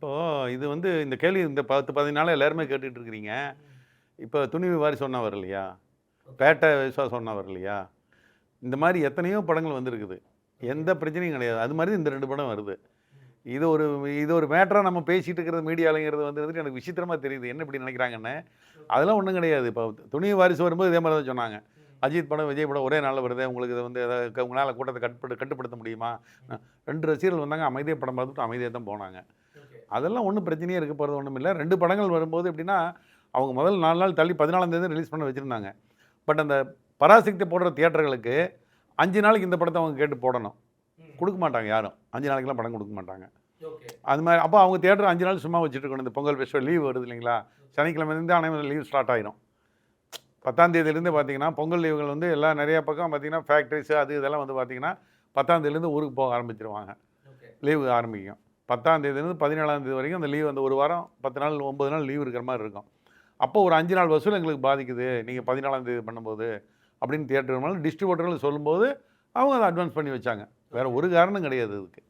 இப்போது இது வந்து இந்த கேள்வி இந்த 10, 15 நாளா எல்லாருமே கேட்டுட்டு இருக்கிறீங்க. இப்போ துணிவு வாரிசு சொன்னா வரலையா? பேட்ட விஸ்வாசம் சொன்னா வரலையா? இந்த மாரி எத்தனையோ படங்கள் வந்திருக்குது. எந்த பிரச்சனையும் கிடையாது. அது மாரி இந்த 2 படம் வருது. இது ஒரு இது ஒரு மேட்டரா நம்ம பேசிட்டு இருக்கிறது மீடியாலங்கிறது வந்துட்டு எனக்கு விசித்திரமா தெரியுது. என்ன இப்படி நினைக்கிறாங்கன்னு. அதெல்லாம் ஒண்ணும் கிடையாது. இப்போ துணிவு வாரிசு வரும்போது இதே மாரி தான் சொன்னாங்க. அஜித் படம், விஜய் படம் ஒரே நாள்ல வருதே. உங்களுக்கு இது வந்து உங்களால கூட்டத்த கட்டுப்படுத்த முடியுமா? 2 ரசிகர்கள் வந்தாங்க. அமைதியா படம் பார்த்துட்டு அமைதியா தான் போனாங்க. அதெல்லாம் ஒண்ணும் பிரச்சனையே இருக்க போறது ஒண்ணும் இல்ல. 2 படங்கள் வரும்போது எப்படின்னா, அவங்க முதல் 4 நாள் தள்ளி 14ஆம் தேதி ரிலீஸ் பண்ண வச்சிருந்தாங்க. பட் அந்த பராசக்தி போடுற தியேட்டர்களுக்கு 5 நாளைக்கு இந்த படத்த அவங்க கேட்டு போடணும். குடுக்க மாட்டாங்க யாரும். 5 நாளைக்குலாம் படம் குடுக்க மாட்டாங்க. அது மாரி அப்போ அவங்க தியேட்டர் 5 நாள் சும்மா வச்சுட்டு இருக்கணும். இந்த பொங்கல் ஃபெஸ்டிவல் லீவ் வருது இல்லைங்களா? சனிக்கிழமைலேருந்து அனைவரும் லீவ் ஸ்டார்ட் ஆயிரும். 10ஆம் தேதியிலேருந்து பார்த்தீங்கன்னா, பொங்கல் லீவுகள் வந்து எல்லாம் நெறைய பக்கம் பார்த்தீங்கன்னா, ஃபேக்டரிஸ் அது இதெல்லாம் வந்து பார்த்தீங்கன்னா, 10ஆம் தேதியிலேருந்து ஊருக்கு போக ஆரம்பிச்சுருவாங்க. லீவு ஆரம்பிக்கும். 10ஆம் தேதியிலேருந்து 17ஆம் தேதி வரைக்கும் அந்த லீவ் அந்த 1 வாரம் 10 நாள் 9 நாள் லீவ் இருக்கிற மாரி இருக்கும். அப்போ ஒரு 5 நாள் வசூல் எங்களுக்கு பாதிக்குது. நீங்க 14ஆம் தேதி பண்ணும்போது அப்படின்னு தியேட்டர் மேல டிஸ்ட்ரிபியூட்டர்கள் சொல்லும்போது, அவங்க அத அட்வான்ஸ் பண்ணி வச்சாங்க. வேற ஒரு காரணம் கிடையாது அதுக்கு.